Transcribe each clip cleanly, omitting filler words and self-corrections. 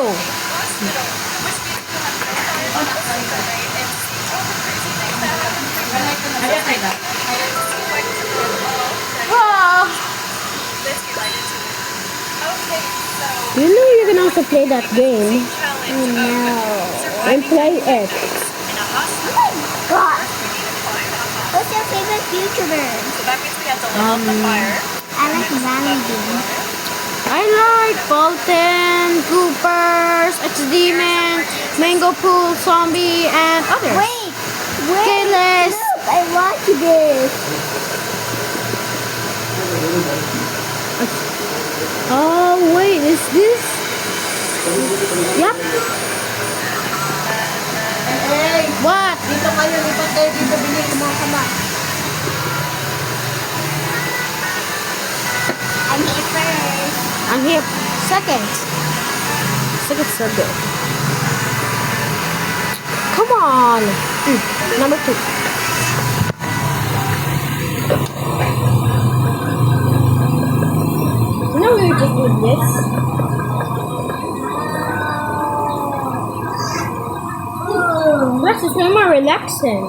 go. Wow. You know you can also play that game. Oh no. And play it. God. What's your favorite YouTuber? I like Valley Game. I like Bolton, Goopers, X-Demon, Mango Pool, Zombie, and others. Wait. Keyless. Look, I watch this. Oh wait, is this? Yep. Hey, What? dito kayo, lipat kayo dito, bili ng mga kama. I'm here first. I'm here. Second. Second circle. Come on. Number 2. You know we were just doing this. This is way more relaxing.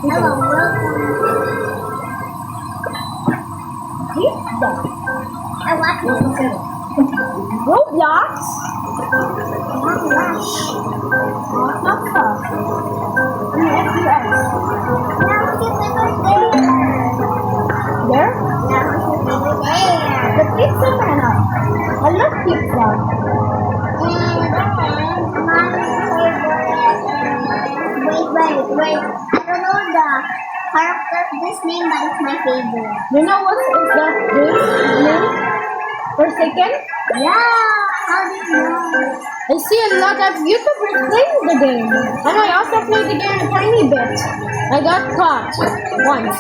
Hello, I watch this. Roblox? There? The pizza man. I love pizza. Wait. I don't know the character of this name, but it's my favorite. You know what is that this name? Forsaken? Yeah, how do you know? I see a lot of YouTubers playing the game. And I also played the game a tiny bit. I got caught once.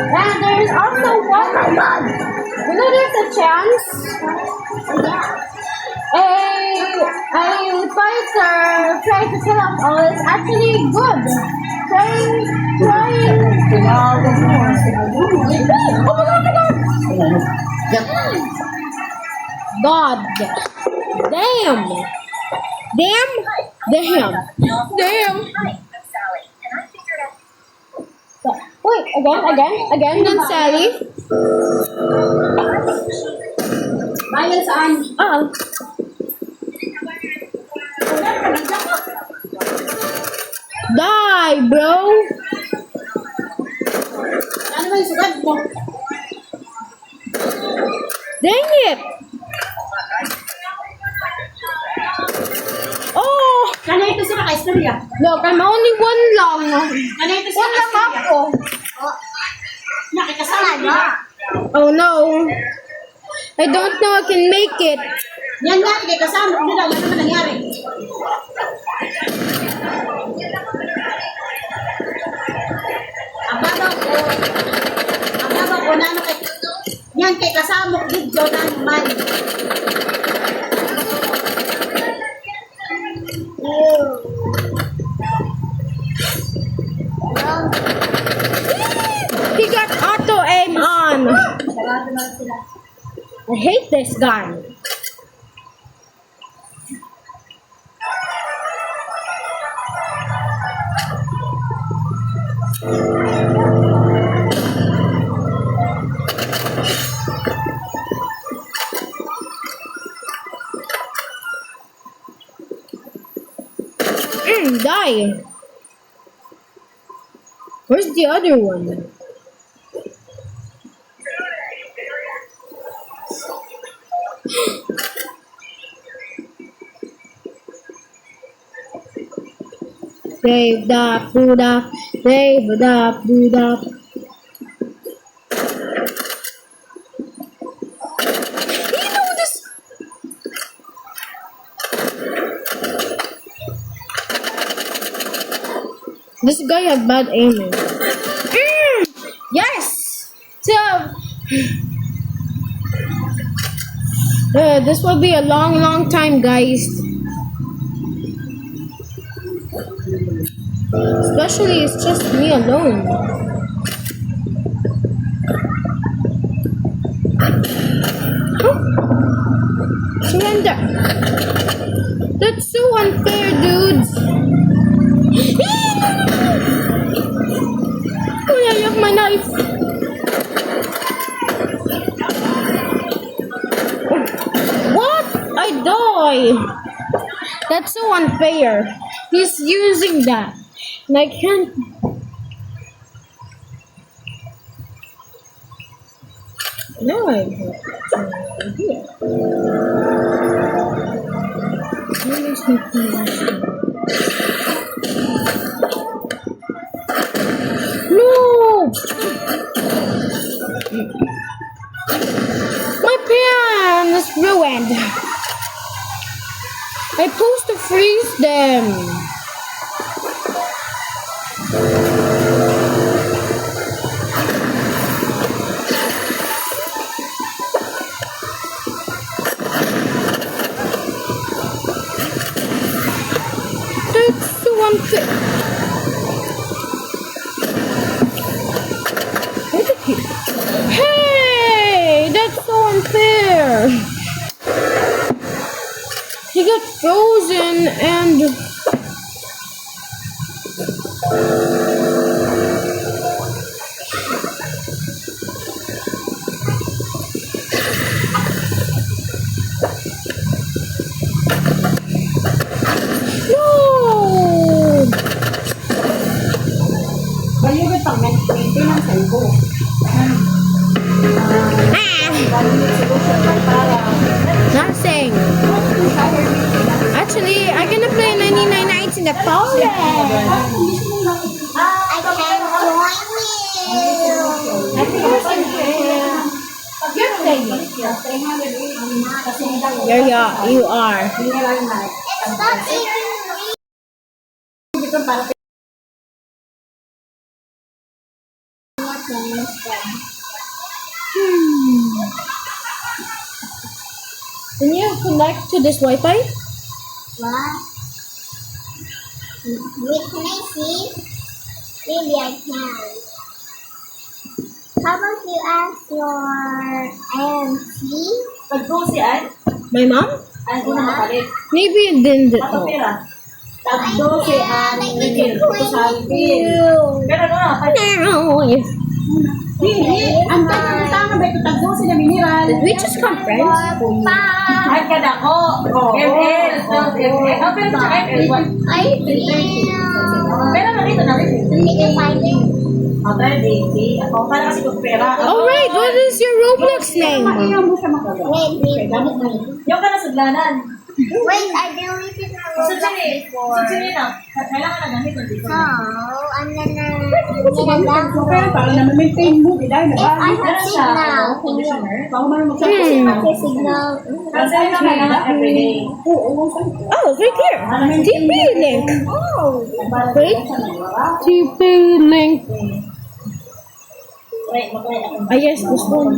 And there is also one. You know there's a chance a fighter trying to kill us all is actually good. Trying. Oh my God. Damn. Wait, again, then Sally. Bayan saan? Die, bro. Ano ba yung sugat mo? Dang it. Oh, Kano ito sila ka-istorya? look, I'm only one lang. Kano ito sila One lang ka-istorya? ako. Nakikasama niya. Oh no. I don't know I can make it. Yan nga, ikikasama nila. Ano naman nangyari? Ang babaw ko na ano kay... Yan, kay kasama ko video na naman. He got auto aim on. Sarado na sila. I hate this guy. Die. Where's the other one? Save the Buddha, save the Buddha. You know this. This guy had bad aiming. Yes! So, this will be a long time, guys. Especially it's just me alone. Huh? boy. That's so unfair. He's using that. And I can't. No, I have no idea. Where is my phone? No! My pen is ruined. I'm supposed to freeze them. That's so unfair. Where's the key? Hey, that's so unfair. He got frozen and no. Value ba pang maintenance ay ko? Nothing. Actually, I'm gonna play 99 Nights in the Forest. I can't join you. There you are. It's not even real. Can you connect to this Wi-Fi? What? Wait, can I see? Maybe I can. How about you ask your IMC? Pag-go si Ann, My mom? Ann ko na makalit. Maybe it didn't. Ato Oh. pera. Pag-go si Ann, Like ito sa Alvin. Pero ano na, No. ang tama ba ito tagbo sila mineral? Did we just come friends? Ay, kada ko. ML. ML. Oh, pero sa ML. I feel. Pero nandito na rin. Did you find it? Okay, baby. Ako, para kasi kung pera. Alright, what is your Roblox name? Wait. Yung ka na suglanan. Wait, I deleted my Sa Roblox Chile. before. Sa Chile na. Kailangan na gamit ng dito. So, I'm gonna Para na ma-maintain mo, di dahil if I have signal, can you have signal? Kasi na kailangan everyday. Oh, it's right here. TP link. Oh, Wait. TP link. Wait, mag-wait ako. I guess this one.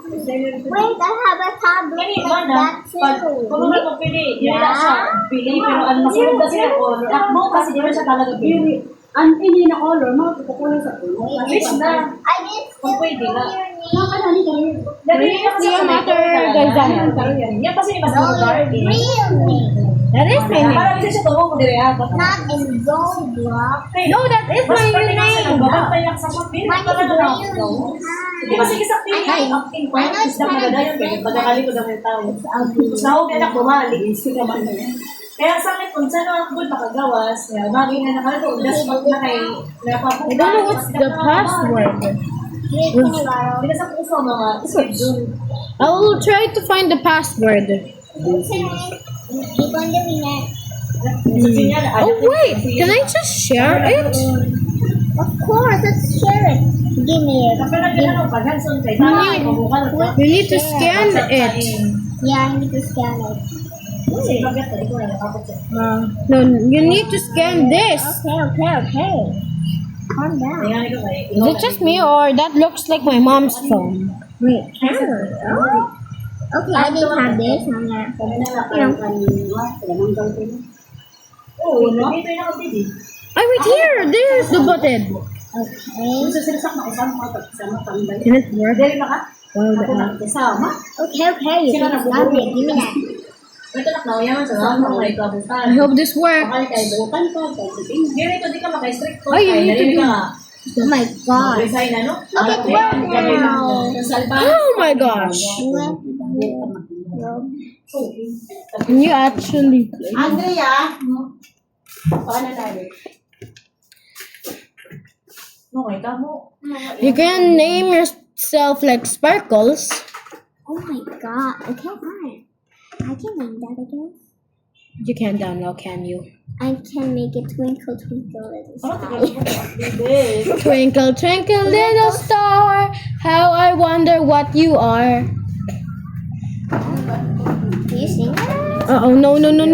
wait, I have a tablet Kani, like mana, that kung too. mga magpili, yun na siya, pili, pero ang masunod na siya ko, takbo kasi di ba siya talaga pili. Ang hindi na color, makukukulang sa puno. Which na, I didn't kung still pwede na. hear me. Makalani ka rin. Dali na kasi Yung kung may matter, color guys, talaga. Yan kasi mas No, mga dark your eh. real name. That is my name. Para bisa siya tumo ko dire ah. Not in Roblox. No, that is Mas my pwede kasi name. nagbabantay lang sa shop. Hindi Mine ka is na real no. Di ba sige sa pili, acting ko, isda magadayon kayo, pagkakali ko naman yung tao. Tapos na ako kaya bumalik, isip ka man na yan. Kaya sa akin, kung saan ako good makagawas, kaya bagay na nakalito, just pag na kay, I don't know what's the password. Wait, Kunigaro. Hindi na sa puso mga schedule. I will try to find the password. Keep on doing it. Oh wait, can I just share it? Of course, let's share it. Give me it. You need to scan it. Yeah, I need to scan it. No, you need to scan this. Okay. Calm down. Is it just me or that looks like my mom's phone? Wait, camera. Okay, I didn't have this. I'm gonna. I right here. There's the button. Okay. Can it work? Wow, the app. Okay. You can stop it. Give me that. I hope this works. Oh, you need to do. Oh my god. Look at work now. Oh my gosh. Can you actually play? Andrea! Paano natin? Okay, kamo. You can name yourself like Sparkles. Oh my god. Okay, fine. I can name that again. You can't download, can you? I can make it twinkle twinkle little Parang star. tagal mo. Hindi. Twinkle, twinkle, little star, how I wonder what you are. Do you sing that? Oh no, no, no, no.